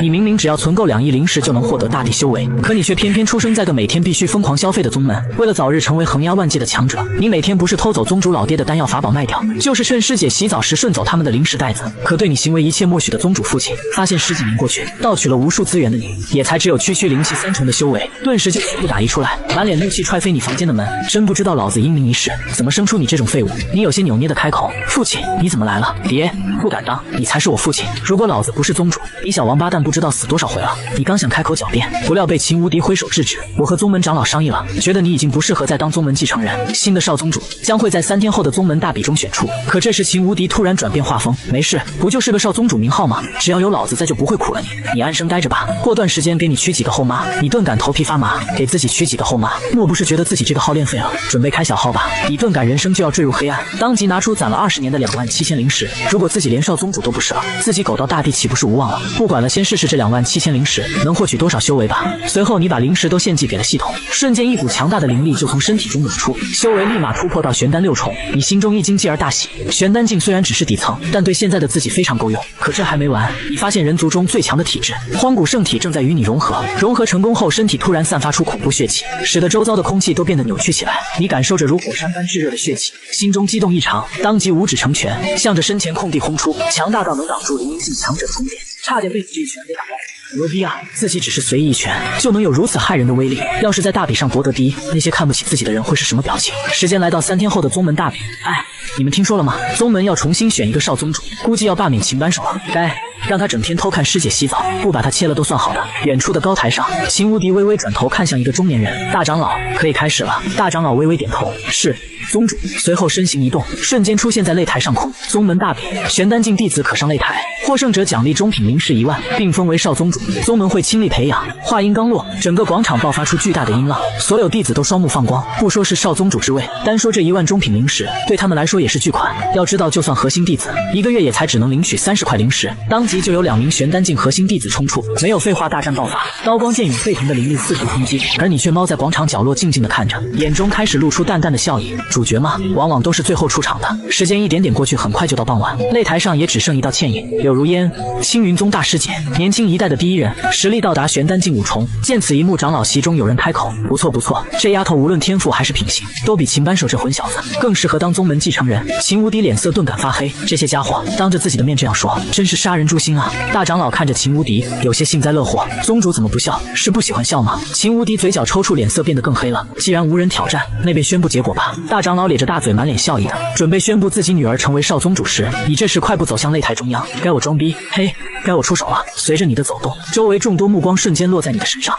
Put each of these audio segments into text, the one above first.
你明明只要存够2亿灵石就能获得大地修为，可你却偏偏出生在个每天必须疯狂消费的宗门。为了早日成为横压万界的强者，你每天不是偷走宗主老爹的丹药法宝卖掉，就是趁师姐洗澡时顺走他们的灵石袋子。可对你行为一切默许的宗主父亲，发现10几年过去，盗取了无数资源的你，也才只有区区灵气3重的修为，顿时就全部打一出来，满脸怒气踹飞你房间的门。真不知道老子英明一世，怎么生出你这种废物？你有些扭捏的开口：“父亲，你怎么来了？”别，不敢当，你才是我父亲。如果老子不是宗主，你小王八蛋不知道死多少回了。你刚想开口狡辩，不料被秦无敌挥手制止。我和宗门长老商议了，觉得你已经不适合再当宗门继承人，新的少宗主将会在3天后的宗门大比中选出。可这时秦无敌突然转变画风：“没事，不就是个少宗主名号吗？只要有老子在，就不会苦了你。你安生待着吧，过段时间给你娶几个后妈，你顿感头皮发麻。给自己娶几个后妈，莫不是觉得自己这个号练废了，准备开小号吧？你顿感人生就要坠入黑暗，当即拿出攒了20年的27000灵石。如果自己连少宗主都不是了，自己苟到大地岂不是无望了？不管了，先试试这27000灵石能获取多少修为吧。”随后你把灵石都献祭给了系统，瞬间一股强大的灵力就从身体中涌出，修为立马突破到玄丹6重。你心中一惊，继而大喜。玄丹境虽然只是底层，但对现在的自己非常够用。可这还没完，你发现人族中最强的体质荒古圣体正在与你融合。融合成功后，身体突然散发出恐怖血气，使得周遭的空气都变得扭曲起来。你感受着如火山般炙热的血气，心中激动异常，当即五指成拳，向着身前空地轰出，强大到能挡住灵灵境强者的攻点，差点被你这一拳给打爆。牛逼啊！自己只是随意一拳就能有如此骇人的威力，要是在大比上夺得第一，那些看不起自己的人会是什么表情？时间来到3天后的宗门大比，你们听说了吗？宗门要重新选一个少宗主，估计要罢免秦扳手了。该让他整天偷看师姐洗澡，不把他切了都算好的。远处的高台上，秦无敌微微转头看向一个中年人：“大长老，可以开始了。”大长老微微点头：“是。”宗主随后身形一动，瞬间出现在擂台上空。宗门大比，玄丹境弟子可上擂台，获胜者奖励中品灵石1万，并封为少宗主。宗门会倾力培养。话音刚落，整个广场爆发出巨大的音浪，所有弟子都双目放光。不说是少宗主之位，单说这1万中品灵石，对他们来说也是巨款。要知道，就算核心弟子1个月也才只能领取30块灵石，当即就有2名玄丹境核心弟子冲出。没有废话，大战爆发，刀光剑影沸腾的灵力四处冲击，而你却猫在广场角落静静地看着，眼中开始露出淡淡的笑意。主角嘛，往往都是最后出场的。时间一点点过去，很快就到傍晚，擂台上也只剩一道倩影，柳如烟，青云宗大师姐，年轻一代的第一人，实力到达玄丹境5重。见此一幕，长老席中有人开口：“不错不错，这丫头无论天赋还是品行，都比秦扳手这混小子更适合当宗门继承人。”秦无敌脸色顿感发黑，这些家伙当着自己的面这样说，真是杀人诛心啊！大长老看着秦无敌，有些幸灾乐祸：“宗主怎么不笑？是不喜欢笑吗？”秦无敌嘴角抽搐，脸色变得更黑了。既然无人挑战，那便宣布结果吧。大长老咧着大嘴，满脸笑意的准备宣布自己女儿成为少宗主时，你这时快步走向擂台中央。该我装逼？嘿，该我出手了。随着你的走动，周围众多目光瞬间落在你的身上。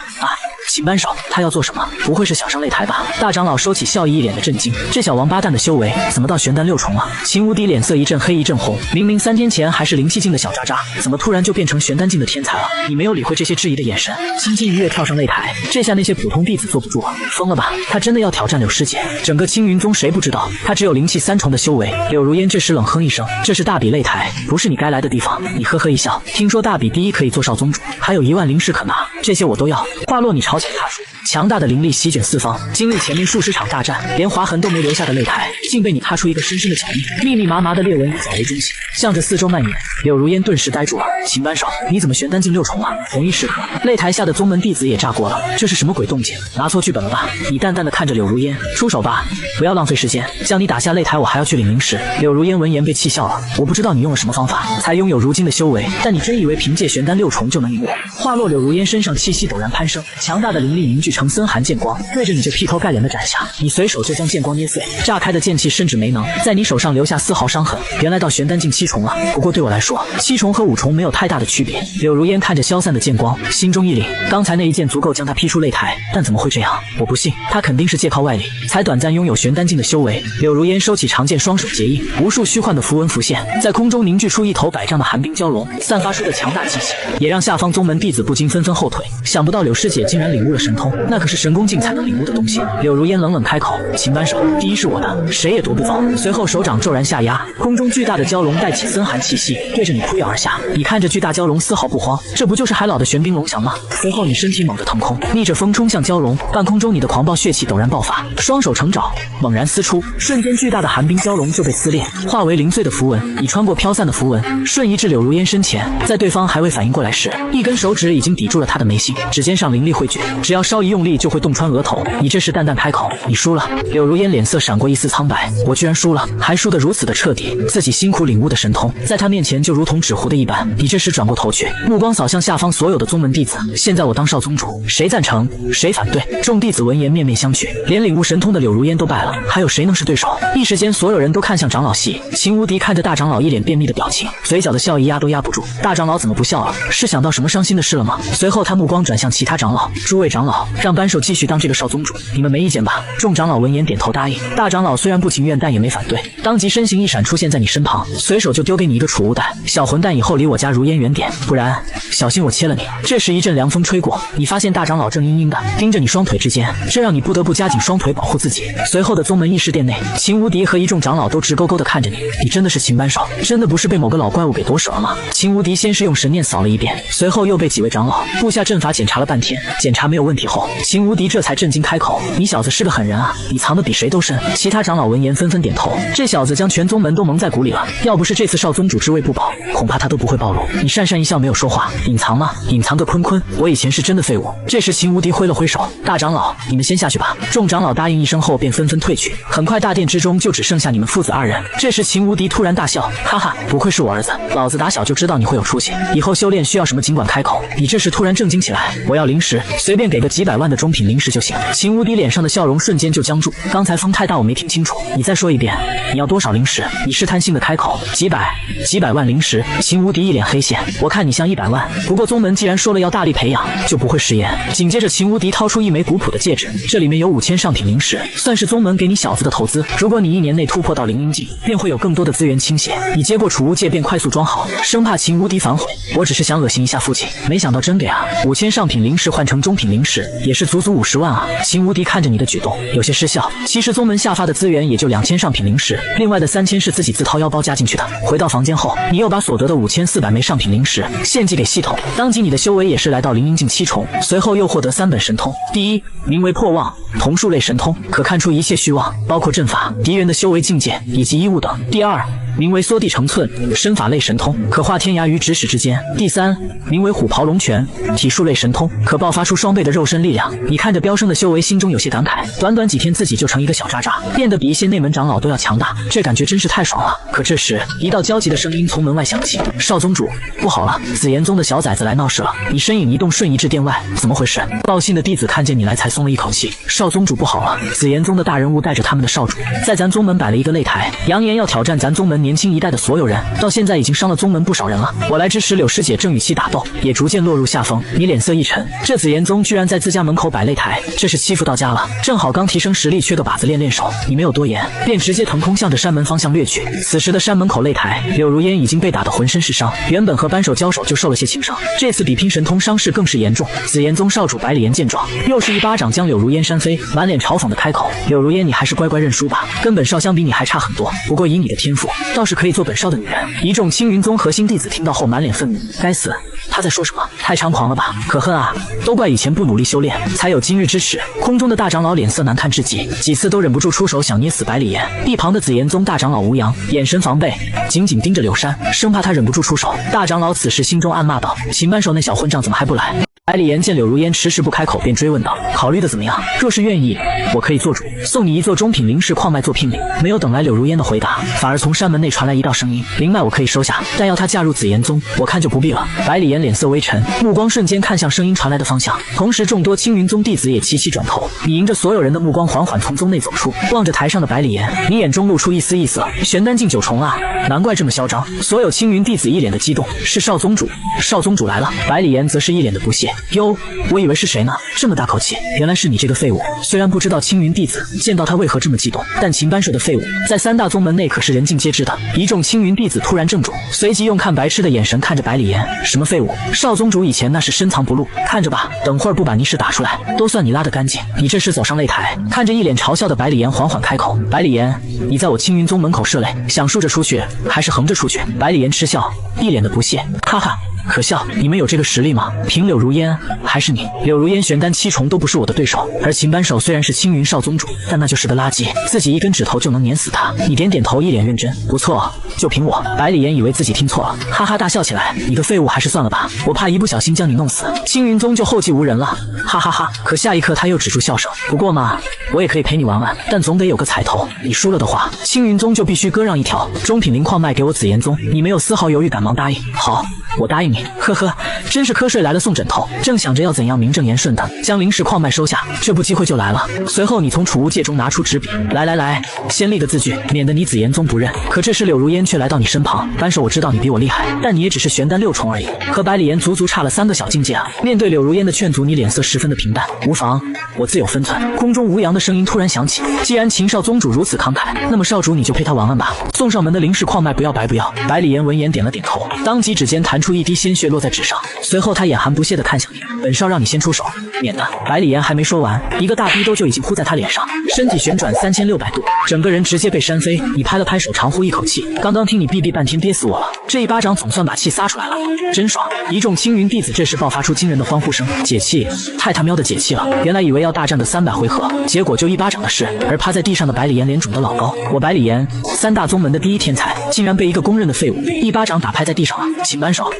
秦扳手，他要做什么？不会是想上擂台吧？大长老收起笑意，一脸的震惊。这小王八蛋的修为怎么到玄丹6重了？秦无敌脸色一阵黑一阵红，明明3天前还是灵气境的小渣渣，怎么突然就变成玄丹境的天才了？你没有理会这些质疑的眼神，轻轻一跃跳上擂台。这下那些普通弟子坐不住了，疯了吧？他真的要挑战柳师姐？整个青云宗谁不知道他只有灵气3重的修为？柳如烟这时冷哼一声：“这是大比擂台，不是你该来的地方。”你呵呵一笑，听说大比第一可以做少宗主，还有1万灵石可拿，这些我都要。话落，你朝前踏出，强大的灵力席卷四方，经历前面数十场大战，连划痕都没留下的擂台，竟被你踏出一个深深的脚印，密密麻麻的裂纹以藻为中心，向着四周蔓延。柳如烟顿时呆住了。秦扳手，你怎么玄丹境6重了？同一时刻，擂台下的宗门弟子也炸锅了，这是什么鬼动静？拿错剧本了吧？你淡淡的看着柳如烟，出手吧，不要浪费时间，将你打下擂台，我还要去领灵石。柳如烟闻言被气笑了，我不知道你用了什么方法才拥有如今的修为，但你真以为凭借玄丹6重就能赢我？话落，柳如烟身上气息陡然攀升，强大的灵力凝聚成森寒剑光，对着你这劈头盖脸的斩下。你随手就将剑光捏碎，炸开的剑气甚至没能在你手上留下丝毫伤痕。原来到玄丹境7重了，不过对我来说，7重和5重没有太大的区别。柳如烟看着消散的剑光，心中一凛，刚才那一剑足够将他劈出擂台，但怎么会这样？我不信，他肯定是借靠外力，才短暂拥有玄丹境的修为。柳如烟收起长剑，双手结印，无数虚幻的符文浮现，在空中凝聚出一头100丈的寒冰蛟龙，散发出的强大气息，也让下方宗门弟子不禁纷纷后退。想不到柳师姐竟然领悟悟了神通，那可是神功境才能领悟的东西。柳如烟冷冷开口：“秦扳手，第一是我的，谁也夺不走。”随后手掌骤然下压，空中巨大的蛟龙带起森寒气息，对着你扑咬而下。你看着巨大蛟龙丝毫不慌，这不就是海老的玄冰龙翔吗？随后你身体猛地腾空，逆着风冲向蛟龙，半空中你的狂暴血气陡然爆发，双手成爪，猛然撕出，瞬间巨大的寒冰蛟龙就被撕裂，化为零碎的符文。你穿过飘散的符文，瞬移至柳如烟身前，在对方还未反应过来时，一根手指已经抵住了他的眉心，指尖上灵力汇聚，只要稍一用力就会洞穿额头。你这时淡淡开口：“你输了。”柳如烟脸色闪过一丝苍白，我居然输了，还输得如此的彻底。自己辛苦领悟的神通，在他面前就如同纸糊的一般。你这时转过头去，目光扫向下方所有的宗门弟子。现在我当少宗主，谁赞成，谁反对？众弟子闻言面面相觑，连领悟神通的柳如烟都败了，还有谁能是对手？一时间，所有人都看向长老系。秦无敌看着大长老一脸便秘的表情，嘴角的笑意压都压不住。大长老怎么不笑了？是想到什么伤心的事了吗？随后他目光转向其他长老，诸位长老，让扳手继续当这个少宗主，你们没意见吧？众长老闻言点头答应。大长老虽然不情愿，但也没反对，当即身形一闪出现在你身旁，随手就丢给你一个储物袋。小混蛋，以后离我家如烟远点，不然小心我切了你。这时一阵凉风吹过，你发现大长老正阴阴的盯着你双腿之间，这让你不得不夹紧双腿保护自己。随后的宗门议事殿内，秦无敌和一众长老都直勾勾的看着你，你真的是秦扳手？真的不是被某个老怪物给夺舍了吗？秦无敌先是用神念扫了一遍，随后又被几位长老布下阵法检查了半天，检查没有问题后，秦无敌这才震惊开口：“你小子是个狠人啊，你藏得比谁都深。”其他长老闻言纷纷点头，这小子将全宗门都蒙在鼓里了，要不是这次少宗主之位不保，恐怕他都不会暴露。你讪讪一笑没有说话，隐藏吗？隐藏个坤坤，我以前是真的废物。这时秦无敌挥了挥手：“大长老，你们先下去吧。”众长老答应一声后便纷纷退去，很快大殿之中就只剩下你们父子二人。这时秦无敌突然大笑：“哈哈，不愧是我儿子，老子打小就知道你会有出息，以后修炼需要什么尽管开口。”你这时突然正经起来：“我要灵石，随便给个几百万的中品灵石就行。”秦无敌脸上的笑容瞬间就僵住，刚才风太大我没听清楚，你再说一遍，你要多少灵石？你试探性的开口：“几百万灵石。”秦无敌一脸黑线：“我看你像100万，不过宗门既然说了要大力培养，就不会食言。”紧接着秦无敌掏出一枚古朴的戒指，这里面有5000上品灵石，算是宗门给你小子的投资。如果你1年内突破到灵阴境，便会有更多的资源倾泻。你接过储物戒便快速装好，生怕秦无敌反悔。我只是想恶心一下父亲，没想到真给啊！5000上品灵石换成中品灵石，也是足足50万啊！秦无敌看着你的举动，有些失笑。其实宗门下发的资源也就2000上品灵石，另外的3000是自己自掏腰包加进去的。回到房间后，你又把所得的5400枚上品灵石献祭给系统，当即你的修为也是来到灵阴境7重，随后又获得3本神通。第一，名为破妄瞳术类神通，可看出一切虚妄，包括阵法、敌人的修为境界以及衣物等。第二，名为缩地成寸身法类神通，可化天涯于咫尺之间。第三，名为虎袍龙拳体术类神通，可爆发出双倍的肉身力量。你看着飙升的修为，心中有些感慨，短短几天自己就成一个小渣渣，变得比一些内门长老都要强大，这感觉真是太爽了。可这时一道焦急的声音从门外响起：“少宗主，不好了，紫炎宗的小崽子来闹事了！”你身影一动，瞬移至殿外，怎么回事？报信的弟子看见你来才松了一口气。少宗主不好了，紫炎宗的大人物带着他们的少主在咱宗门摆了一个擂台，扬言要挑战咱宗门年轻一代的所有人，到现在已经伤了宗门不少人了。我来支持柳师姐正与其打斗，也逐渐落入下风。你脸色一沉，这紫炎宗居然在自家门口摆擂台，这是欺负到家了。正好刚提升实力，缺个靶子练练手。你没有多言，便直接腾空向着山门方向掠去。此时的山门口擂台，柳如烟已经被打得浑身是伤，原本和扳手交手就受了些轻伤，这次比拼神通伤势更是严重。紫炎宗少主百里炎见状，又是一巴掌将柳如烟扇飞，满脸嘲讽的开口：“柳如烟，你还是乖乖认输吧，跟本少相比你还差很多，不过以你的天赋，倒是可以做本少的女人。”一众青云宗核心弟子听到后满脸愤怒，该死，他在说什么？太猖狂了吧！可恨啊，都怪以前不努力修炼，才有今日之耻。空中的大长老脸色难看至极，几次都忍不住出手想捏死百里炎。一旁的紫炎宗大长老吴阳眼神防备，紧紧盯着柳山，生怕他忍不住出手。大长老此时心中暗骂道：“秦扳手那小混账怎么还不来？”百里炎见柳如烟迟迟不开口，便追问道：“考虑的怎么样？若是愿意，我可以做主，送你一座中品灵石矿脉做聘礼。”没有等来柳如烟的回答，反而从山门内传来一道声音：“灵脉我可以收下，但要她嫁入紫炎宗，我看就不必了。”百里炎脸色微沉，目光瞬间看向声音传来的方向，同时众多青云宗弟子也齐齐转头。你迎着所有人的目光，缓缓从宗内走出，望着台上的百里炎，你眼中露出一丝异色：“玄丹境9重啊，难怪这么嚣张。”所有青云弟子一脸的激动：“是少宗主，少宗主来了！”百里炎则是一脸的不屑：“哟，我以为是谁呢？这么大口气！原来是你这个废物！虽然不知道青云弟子见到他为何这么激动，但秦班社的废物在3大宗门内可是人尽皆知的。一众青云弟子突然怔住，随即用看白痴的眼神看着百里岩。什么废物？少宗主以前那是深藏不露，看着吧，等会儿不把泥屎打出来，都算你拉得干净。你这是走上擂台。看着一脸嘲笑的百里岩，缓缓开口：百里岩，你在我青云宗门口射擂，想竖着出去还是横着出去？百里岩嗤笑，一脸的不屑，哈哈。可笑，你们有这个实力吗？凭柳如烟，还是你？柳如烟玄丹7重都不是我的对手，而秦扳手虽然是青云少宗主，但那就是个垃圾，自己一根指头就能碾死他。你点点头，一脸认真，不错，就凭我。百里岩以为自己听错了，哈哈大笑起来。你个废物，还是算了吧，我怕一不小心将你弄死，青云宗就后继无人了，哈哈哈。可下一刻他又止住笑声。不过嘛，我也可以陪你玩玩，但总得有个彩头。你输了的话，青云宗就必须割让一条中品灵矿卖给我紫炎宗。你没有丝毫犹豫，赶忙答应。好，我答应你。呵呵，真是瞌睡来了送枕头。正想着要怎样名正言顺的将灵石矿脉收下，这不机会就来了。随后你从储物戒中拿出纸笔，来，先立个字据，免得你紫炎宗不认。可这时柳如烟却来到你身旁，扳手，我知道你比我厉害，但你也只是玄丹6重而已，和百里岩足足差了3个小境界啊。面对柳如烟的劝阻，你脸色十分的平淡。无妨，我自有分寸。空中吴阳的声音突然响起，既然秦少宗主如此慷慨，那么少主你就陪他玩玩吧。送上门的灵石矿脉不要白不要。百里岩闻言点了点头，当即指尖弹出一滴鲜血落在纸上，随后他眼含不屑地看向你，本少让你先出手，免得……百里岩还没说完，一个大逼兜就已经呼在他脸上，身体旋转3600度，整个人直接被扇飞。你拍了拍手，长呼一口气，刚刚听你逼半天，憋死我了，这一巴掌总算把气撒出来了，真爽！一众青云弟子这时爆发出惊人的欢呼声，解气，太他喵的解气了！原来以为要大战个300回合，结果就一巴掌的事。而趴在地上的百里岩脸肿得老高，我百里岩3大宗门的第一天才，竟然被一个公认的废物一巴掌打拍在地上了。秦扳手，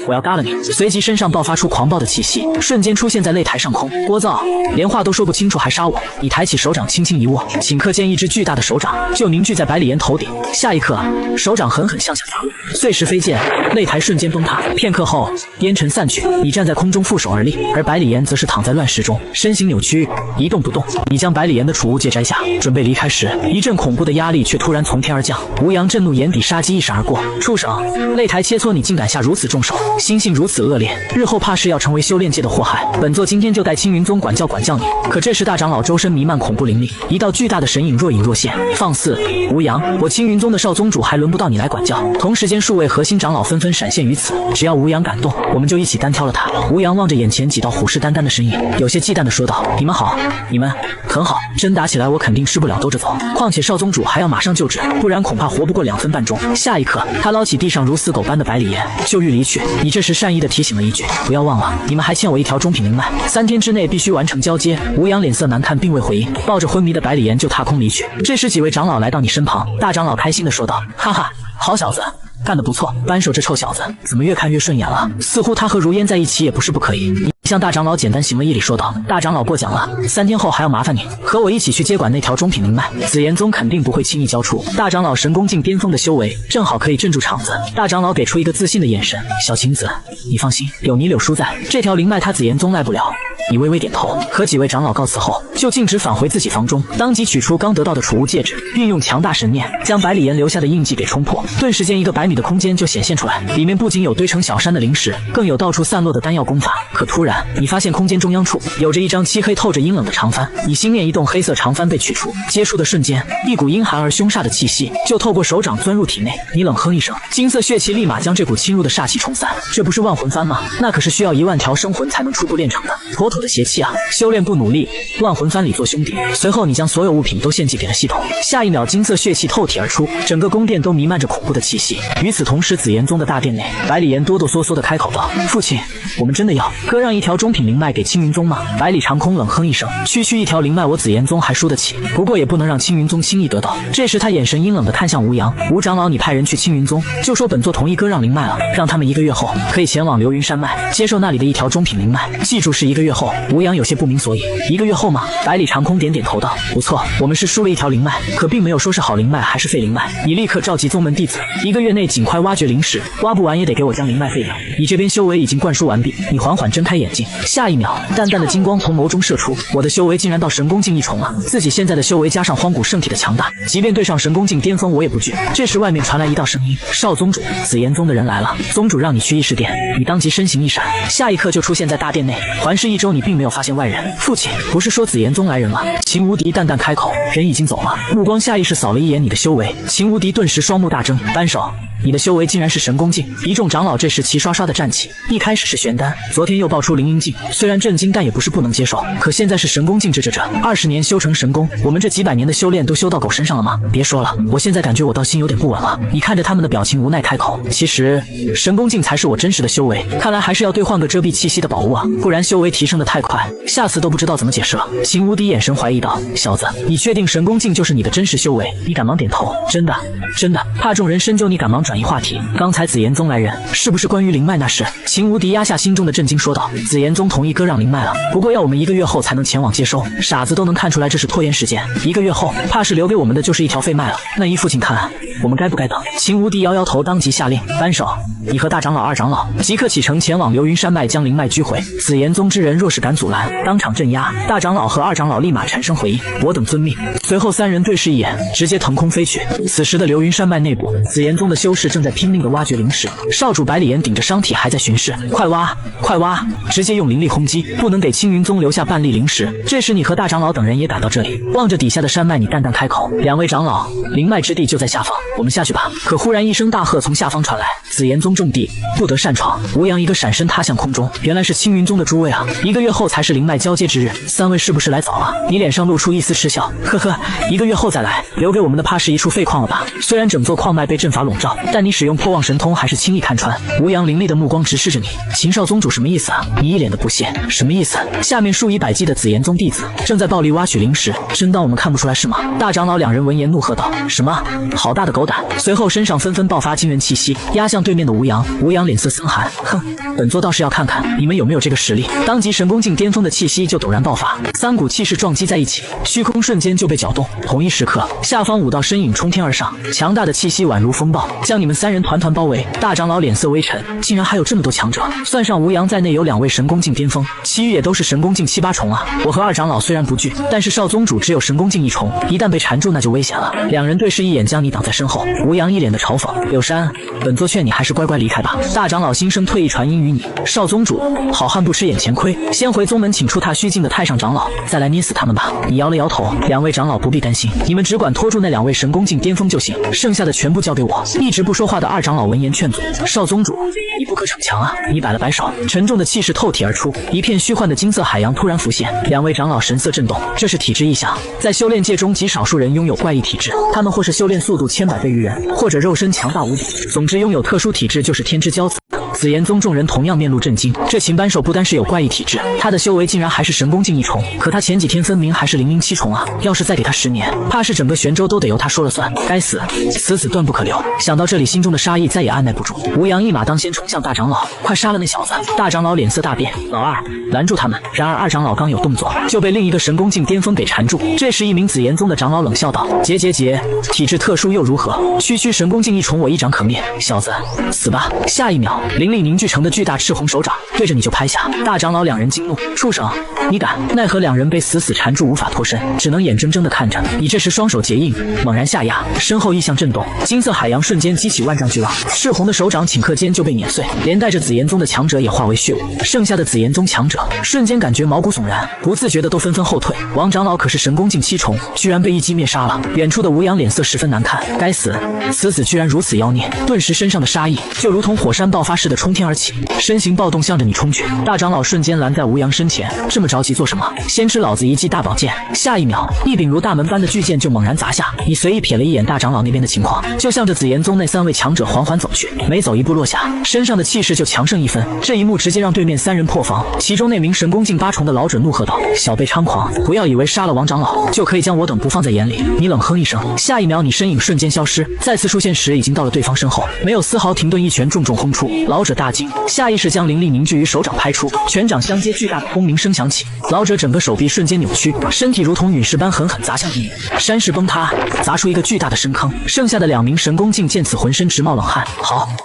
我要嘎了你！随即身上爆发出狂暴的气息，瞬间出现在擂台上空。聒噪，连话都说不清楚还杀我！你抬起手掌轻轻一握，顷刻间一只巨大的手掌就凝聚在百里岩头顶。下一刻，手掌狠狠向下砸，碎石飞溅，擂台瞬间崩塌。片刻后，烟尘散去，你站在空中负手而立，而百里岩则是躺在乱石中，身形扭曲，一动不动。你将百里岩的储物戒摘下，准备离开时，一阵恐怖的压力却突然从天而降。吴阳震怒，眼底杀机一闪而过。畜生！擂台切磋，你竟敢下如此重手，心性如此恶劣，日后怕是要成为修炼界的祸害。本座今天就带青云宗管教你。可这时大长老周身弥漫恐怖灵力，一道巨大的神影若隐若现。放肆！吴阳，我青云宗的少宗主还轮不到你来管教。同时间，数位核心长老纷纷闪现于此，只要吴阳敢动，我们就一起单挑了他。吴阳望着眼前几道虎视眈眈的身影，有些忌惮地说道：你们好，你们很好，真打起来我肯定吃不了兜着走。况且少宗主还要马上救治，不然恐怕活不过2分半钟。下一刻，他捞起地上如死狗般的百里岩，就欲离去。你这时善意地提醒了一句：不要忘了，你们还欠我一条中品灵脉，3天之内必须完成交接。吴阳脸色难看，并未回应，抱着昏迷的百里岩就踏空离去。这时几位长老来到你身旁，大长老开心地说道：哈哈，好小子，干得不错。扳手这臭小子怎么越看越顺眼了，似乎他和如烟在一起也不是不可以。你向大长老简单行了一礼，说道：大长老过奖了，3天后还要麻烦你和我一起去接管那条中品灵脉，紫炎宗肯定不会轻易交出。大长老神功境巅峰的修为，正好可以镇住场子。大长老给出一个自信的眼神：小晴子，你放心，有你柳叔在，这条灵脉他紫炎宗赖不了。你微微点头，和几位长老告辞后，就径直返回自己房中，当即取出刚得到的储物戒指，运用强大神念将百里岩留下的印记给冲破。顿时间，一个100米的空间就显现出来，里面不仅有堆成小山的灵石，更有到处散落的丹药功法。可突然，你发现空间中央处有着一张漆黑透着阴冷的长幡，你心念一动，黑色长幡被取出，接触的瞬间，一股阴寒而凶煞的气息就透过手掌钻入体内。你冷哼一声，金色血气立马将这股侵入的煞气冲散。这不是万魂幡吗？那可是需要1万条生魂才能初步炼成的，妥妥的邪气啊！修炼不努力，万魂幡里做兄弟。随后你将所有物品都献祭给了系统，下一秒金色血气透体而出，整个宫殿都弥漫着恐怖的气息。与此同时，紫炎宗的大殿内，百里岩哆哆嗦嗦地开口道：父亲，我们真的要割让一条中品灵脉给青云宗吗？百里长空冷哼一声，区一条灵脉我紫炎宗还输得起，不过也不能让青云宗轻易得到。这时他眼神阴冷地看向吴阳：吴长老，你派人去青云宗，就说本座同意割让灵脉了，让他们1个月后可以前往流云山脉，接受那里的一条中品灵脉。记住是1个月后。吴阳有些不明所以，1个月后吗？百里长空点点头道：不错，我们是输了一条灵脉，可并没有说是好灵脉还是废灵脉。你立刻召集宗门弟子，1个月内尽快挖掘灵石，挖不完也得给我将灵脉废掉。你这边修为已经灌输完毕，你缓缓睁开眼睛，下一秒，淡淡的金光从眸中射出，我的修为竟然到神功境1重了，自己现在的修为加上荒古圣体的强大，即便对上神功境巅峰我也不惧。这时外面传来一道声音：少宗主，紫炎宗的人来了，宗主让你去议事殿。你当即身形一闪，下一刻就出现在大殿内，环视1周你并没有发现外人。父亲，不是说紫炎宗来人了？秦无敌淡淡开口，人已经走了。目光下意识扫了一眼你的修为，秦无敌顿时双目大睁，扳手。你的修为竟然是神功境！一众长老这时齐刷刷的站起。一开始是玄丹，昨天又爆出灵婴境，虽然震惊，但也不是不能接受。可现在是神功境，这20年修成神功，我们这几百年的修炼都修到狗身上了吗？别说了，我现在感觉我倒心有点不稳了。你看着他们的表情无奈开口，其实神功境才是我真实的修为，看来还是要兑换个遮蔽气息的宝物啊，不然修为提升的太快，下次都不知道怎么解释了。秦无敌眼神怀疑道：小子，你确定神功境就是你的真实修为？你赶忙点头，真的。怕众人深究，你赶忙转移话题。刚才紫炎宗来人，是不是关于灵脉那事？秦无敌压下心中的震惊说道：紫炎宗同意割让灵脉了，不过要我们1个月后才能前往接收。傻子都能看出来这是拖延时间，1个月后怕是留给我们的就是一条废脉了。那依父亲看，我们该不该等？秦无敌摇摇头，当即下令：扳手，你和大长老、二长老即刻启程前往流云山脉，将灵脉拘回。紫炎宗之人若是敢阻拦，当场镇压。大长老和二长老立马产生回应：我等遵命。随后3人对视一眼，直接腾空飞去。此时的流云山脉内部，紫炎宗的修士正在拼命地挖掘灵石，少主百里岩顶着伤体还在巡视。快挖，快挖！直接用灵力轰击，不能给青云宗留下半粒灵石。这时你和大长老等人也赶到这里，望着底下的山脉，你淡淡开口：两位长老，灵脉之地就在下方，我们下去吧。可忽然一声大喝从下方传来：紫炎宗重地，不得擅闯！吴阳一个闪身踏向空中，原来是青云宗的诸位啊！1个月后才是灵脉交接之日，3位是不是来早了？你脸上露出一丝嗤笑，呵呵，1个月后再来，留给我们的怕是一处废矿了吧？虽然整座矿脉被阵法笼罩，但你使用破妄神通还是轻易看穿。吴阳凌厉的目光直视着你，秦少宗主什么意思啊？你一脸的不屑，什么意思？下面数以百计的紫炎宗弟子正在暴力挖取灵石，真当我们看不出来是吗？大长老2人闻言怒喝道：什么？好大的狗胆！随后身上纷纷爆发惊人气息，压向对面的吴阳。吴阳脸色森寒，哼，本座倒是要看看你们有没有这个实力。当即神功境巅峰的气息就陡然爆发，3股气势撞击在一起，虚空瞬间就被搅动。同一时刻，下方5道身影冲天而上，强大的气息宛如风暴，将你们3人团团包围。大长老脸色微沉，竟然还有这么多强者，算上吴阳在内有2位神功境巅峰，其余也都是神功境7、8重啊！我和二长老虽然不惧，但是少宗主只有神功境1重，一旦被缠住那就危险了。2人对视一眼，将你挡在身后。吴阳一脸的嘲讽：柳山，本座劝你还是乖乖离开吧。大长老心生退意传音于你：少宗主，好汉不吃眼前亏，先回宗门请出踏虚境的太上长老，再来捏死他们吧。你摇了摇头：2位长老不必担心，你们只管拖住那2位神功境巅峰就行，剩下的全部交给我。一直不说话的二长老闻言劝阻：少宗主，你不可逞强啊！你摆了摆手，沉重的气势透体而出，一片虚幻的金色海洋突然浮现。2位长老神色震动，这是体质异象，在修炼界中极少数人拥有怪异体质，他们或是修炼速度千百倍于人，或者肉身强大无比，总之拥有特殊体质就是天之骄子。紫炎宗众人同样面露震惊，这秦扳手不单是有怪异体质，他的修为竟然还是神功境1重，可他前几天分明还是灵婴7重啊！要是再给他10年，怕是整个玄州都得由他说了算。该死，此子断不可留！想到这里，心中的杀意再也按耐不住，吴阳一马当先冲向大长老，快杀了那小子！大长老脸色大变，老二，拦住他们！然而二长老刚有动作，就被另一个神功境巅峰给缠住。这时一名紫炎宗的长老冷笑道：结，体质特殊又如何？区神功境1重，我一掌可灭，小子死吧！下一秒，灵力凝聚成的巨大赤红手掌对着你就拍下。大长老2人惊怒：畜生，你敢！奈何2人被死缠住，无法脱身，只能眼睁睁地看着你。这时双手结印，猛然下压，身后异象震动，金色海洋瞬间激起万丈巨浪，赤红的手掌顷刻间就被碾碎，连带着紫炎宗的强者也化为血雾。剩下的紫炎宗强者瞬间感觉毛骨悚然，不自觉的都纷纷后退。王长老可是神功境7重，居然被一击灭杀了。远处的吴阳脸色十分难看，该死，此子居然如此妖孽！顿时身上的杀意就如同火山爆发似的冲天而起，身形暴动向着你冲去。大长老瞬间拦在吴阳身前：这么着急做什么？先吃老子一记大宝剑！下一秒，一柄如大门般的巨剑就猛然砸下。你随意瞥了一眼大长老那边的情况，就向着紫炎宗那3位强者缓缓走去，每走一步落下，身上的气势就强盛1分。这一幕直接让对面3人破防，其中那名神功境8重的老者怒喝道：小辈猖狂，不要以为杀了王长老就可以将我等不放在眼里！你冷哼一声，下一秒你身影瞬间消失，再次出现时已经到了对方身后，没有丝毫停顿，一拳重重轰出。老者大惊，下意识将灵力凝聚于手掌拍出，拳掌相接，巨大的轰鸣声响起，老者整个手臂瞬间扭曲，身体如同陨石般狠狠砸向地面，山势崩塌，砸出一个巨大的深坑。剩下的2名神功镜见此浑身直冒冷汗，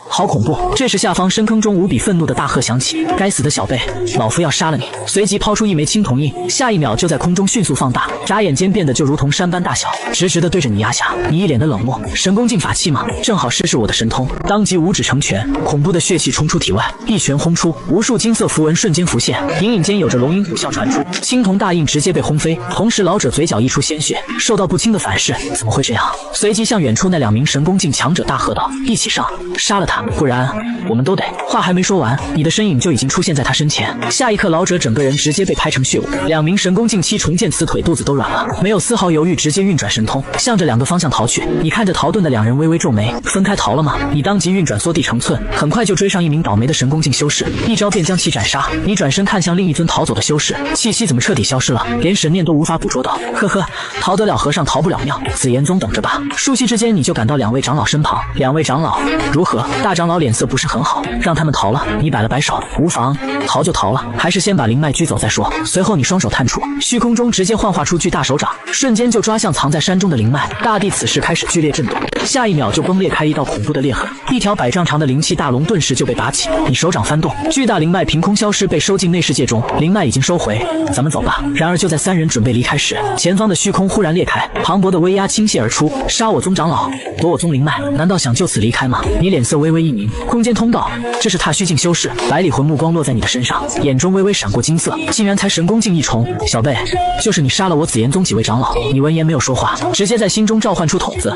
好恐怖！这时下方深坑中无比愤怒的大喝响起：“该死的小辈，老夫要杀了你！”随即抛出一枚青铜印，下一秒就在空中迅速放大，眨眼间变得就如同山般大小，直直的对着你压下。你一脸的冷漠，神功镜法器吗？正好试试我的神通。当即五指成拳，恐怖的血气冲出体外，一拳轰出，无数金色符文瞬间浮现，隐隐间有着龙吟虎啸传出，青铜大印直接被轰飞。同时老者嘴角溢出鲜血，受到不轻的反噬，怎么会这样？随即向远处那2名神功镜强者大喝道：“一起上，杀了他，不然我们都得。”话还没说完，你的身影就已经出现在他身前。下一刻，老者整个人直接被拍成血雾。2名神功镜七重剑此腿肚子都软了，没有丝毫犹豫，直接运转神通，向着2个方向逃去。你看着逃遁的2人微微皱眉，分开逃了吗？你当即运转缩地成寸，很快就追上1名倒霉的神功镜修士，一招便将其斩杀。你转身看向另一尊逃走的修士，气息怎么彻底消失了，连神念都无法捕捉到。呵呵，逃得了和尚逃不了庙，紫炎宗等着吧。倏息之间，你就赶到2位长老身旁。2位长老如何？大长老脸色不是很好，让他们逃了。你摆了摆手，无妨，逃就逃了，还是先把灵脉拘走再说。随后你双手探出，虚空中直接幻化出巨大手掌，瞬间就抓向藏在山中的灵脉。大地此时开始剧烈震动，下一秒就崩裂开一道恐怖的裂痕，一条100丈长的灵气大龙顿时就被拔起。你手掌翻动，巨大灵脉凭空消失，被收进内世界中。灵脉已经收回，咱们走吧。然而就在3人准备离开时，前方的虚空忽然裂开，磅礴的威压倾泻而出。杀我宗长老，夺我宗灵脉，难道想就此离开吗？你脸色微微一凝。空间通道，这是踏虚境修士。百里魂目光落在你的身上，眼中微微闪过金色，竟然才神功境1重。小辈，就是你杀了我紫炎宗几位长老。你闻言没有说话，直接在心中召唤出筒子，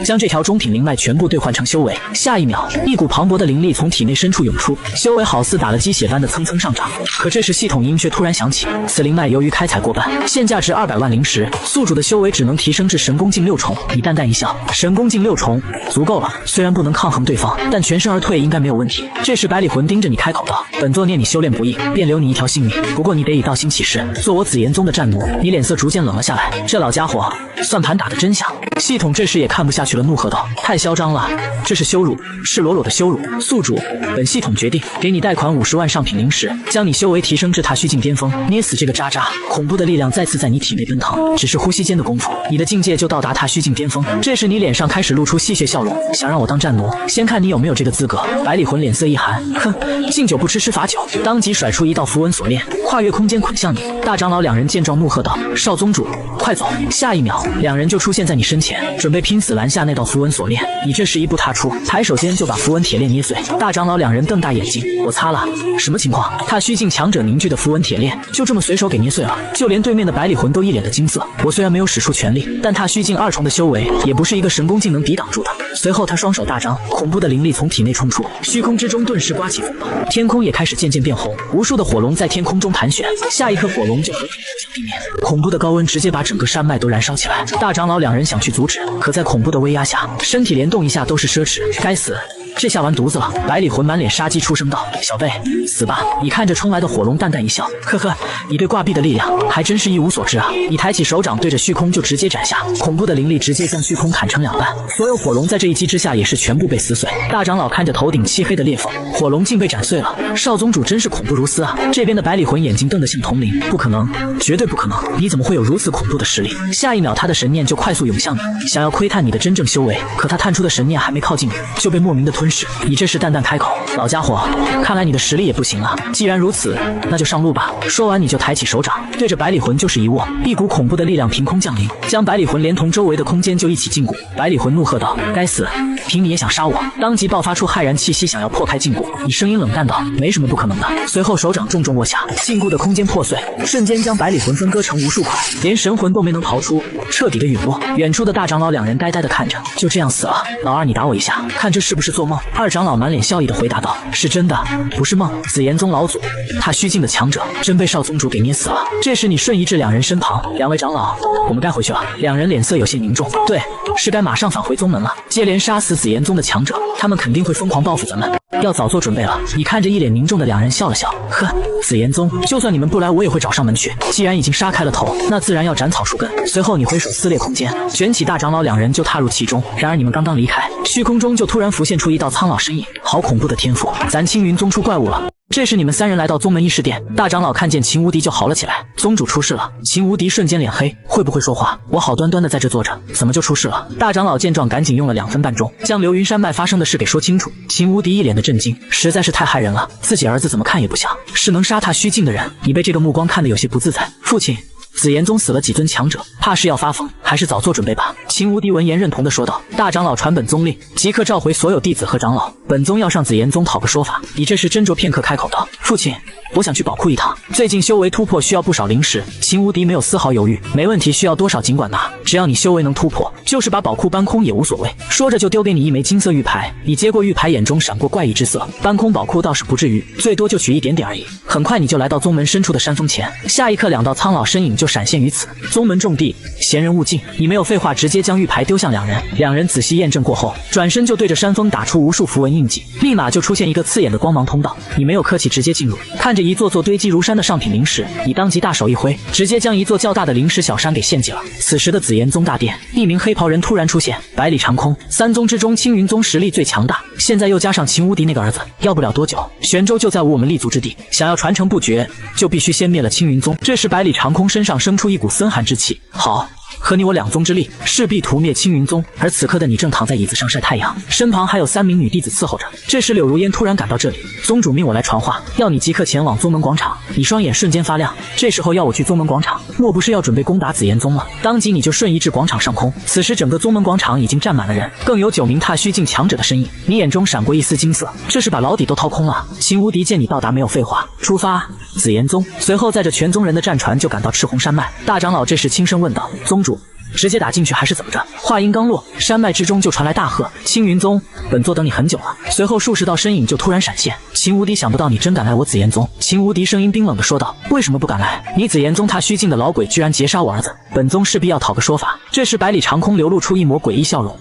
将这条中品灵脉全部兑换成修为。下一秒，一股磅礴的灵力从体内深处涌出，修为好似打了鸡血般的蹭蹭上涨。可这时系统音却突然响起，此灵脉由于开采过半，现价值200万灵石，宿主的修为只能提升至神功境6重。你淡淡一笑，神功境6重足够了，虽然不能抗衡对方，但全身而退应该没有问题。这时百里魂盯着你开口道：“本座念你修炼不易，便留你一条性命，不过你得以道心起誓，做我紫炎宗的战奴。”你脸色逐渐冷了下来，这老家伙算盘打得真响。系统这时也看不下去了，怒喝道：“太嚣张了，这是羞辱，赤裸裸的羞辱！宿主，本系统决定给你贷款50万上品灵石，将你修为提升至踏虚境巅峰。捏死这个渣渣！”恐怖的力量再次在你体内奔腾，只是呼吸间的功夫，你的境界就到达踏虚境巅峰。这时你脸上开始露出戏谑笑容，想让我当战奴，先看你有没有这个资格。百里魂脸色一寒，哼，敬酒不吃吃罚酒，当即甩出一道符文锁链，跨越空间捆向你。大长老2人见状怒喝道：“少宗主，快走！”下一秒，2人就出现在你身前，准备拼死拦下那道符文锁链。你这时一步踏出，抬手间就把符文铁链捏碎。大长老2人瞪大眼睛，我擦了，什么情况？踏虚境强者凝聚的符文铁链就这么随手给捏碎了，就连对面的百里魂都一脸的惊色。我虽然没有使出全力，但踏虚境2重的修为也不是一个神功境能抵挡住的。随后他双手大张，恐怖的灵力从体内冲出，虚空之中顿时刮起风暴，天空也开始渐渐变红，无数的火龙在天空中盘旋。下一刻火龙就狠狠扑向地面，恐怖的高温直接把整个山脉都燃烧起来。大长老2人想去阻止，可在恐怖的威压下，身体连动一下都是奢侈。该死，这下完犊子了！百里魂满脸杀机出声道：“小辈，死吧！”你看着冲来的火龙淡淡一笑，呵呵，你对挂壁的力量还真是一无所知啊！你抬起手掌对着虚空就直接斩下，恐怖的灵力直接将虚空砍成2半，所有火龙在这一击之下也是全部被撕碎。大长老看着头顶漆黑的裂缝，火龙竟被斩碎了。少宗主真是恐怖如斯啊！这边的百里魂眼睛瞪得像铜铃，不可能，绝对不可能！你怎么会有如此恐怖的实力？下一秒他的神念就快速涌向你，想要窥探你的真正修为，可他探出的神念还没靠近你，就被莫名的吞噬。你这时淡淡开口：“老家伙，看来你的实力也不行啊！既然如此，那就上路吧。”说完你就抬起手掌，对着百里魂就是一握，一股恐怖的力量凭空降临，将百里魂连同周围的空间就一起禁锢。百里魂怒喝道：“该死，凭你也想杀我！”当即爆发出骇然气息，想要破开禁锢。你声音冷淡道：“没什么不可能的。”随后手掌重重握下，禁锢的空间破碎，瞬间将百里魂分割成无数块，连神魂都没能逃出，彻底的陨落。远处的大长老2人呆呆的看着，就这样死了。老二，你打我一下，看这是不是做梦？二长老满脸笑意的回答道：“是真的，不是梦。紫炎宗老祖，踏虚境的强者，真被少宗主给捏死了。”这时你瞬移至2人身旁，2位长老，我们该回去了。2人脸色有些凝重，对，是该马上返回宗门了。接连杀死紫炎宗的强者，他们肯定会疯狂报复咱们，要早做准备了。你看着一脸凝重的2人笑了笑，呵，紫炎宗，就算你们不来，我也会找上门去。既然已经杀开了头，那自然要斩草除根。随后你挥手撕裂空间，卷起大长老2人就踏入其中。然而你们刚刚离开，虚空中就突然浮现出一道苍老身影，好恐怖的天赋，咱青云宗出怪物了。这时你们三人来到宗门议事殿，大长老看见秦无敌就嚎了起来：“宗主出事了！”秦无敌瞬间脸黑，会不会说话？我好端端的在这坐着，怎么就出事了？大长老见状，赶紧用了2分半钟，将流云山脉发生的事给说清楚。秦无敌一脸的震惊，实在是太害人了，自己儿子怎么看也不像是能杀他虚境的人。你被这个目光看得有些不自在，父亲。紫炎宗死了几尊强者，怕是要发疯，还是早做准备吧。秦无敌闻言认同的说道。大长老传本宗令，即刻召回所有弟子和长老，本宗要上紫炎宗讨个说法。你这时斟酌片刻，开口道：“父亲，我想去宝库一趟，最近修为突破需要不少灵石。”秦无敌没有丝毫犹豫，没问题，需要多少尽管拿，只要你修为能突破，就是把宝库搬空也无所谓。说着就丢给你一枚金色玉牌，你接过玉牌，眼中闪过怪异之色。搬空宝库倒是不至于，最多就取一点点而已。很快你就来到宗门深处的山峰前，下一刻2道苍老身影就闪现于此。宗门重地，闲人勿近。你没有废话，直接将玉牌丢向2人。2人仔细验证过后，转身就对着山峰打出无数符文印记，立马就出现一个刺眼的光芒通道。你没有客气，直接进入，看着一座座堆积如山的上品灵石，你当即大手一挥，直接将一座较大的灵石小山给献祭了。此时的紫炎宗大殿，一名黑袍人突然出现，百里长空，3宗之中青云宗实力最强大，现在又加上秦无敌那个儿子，要不了多久，玄州就在我们立足之地。想要传承不绝，就必须先灭了青云宗。这时百里长空身上生出一股森寒之气，好，和你我2宗之力，势必屠灭青云宗。而此刻的你正躺在椅子上晒太阳，身旁还有3名女弟子伺候着。这时柳如烟突然赶到这里，宗主命我来传话，要你即刻前往宗门广场。你双眼瞬间发亮，这时候要我去宗门广场，莫不是要准备攻打紫炎宗了？当即你就瞬移至广场上空，此时整个宗门广场已经站满了人，更有9名踏虚境强者的身影。你眼中闪过一丝金色，这是把老底都掏空了。秦无敌见你到达，没有废话，出发紫炎宗。随后载着全宗人的战船就赶到赤红山脉。大长老这时轻声问道：“宗主，直接打进去还是怎么着？”话音刚落，山脉之中就传来大喝：“青云宗，本座等你很久了。”随后数十道身影就突然闪现。秦无敌想不到你真敢来我紫炎宗。秦无敌声音冰冷的说道：“为什么不敢来？你紫炎宗踏虚境的老鬼居然劫杀我儿子，本宗势必要讨个说法。”这时百里长空流露出一抹诡异笑容：“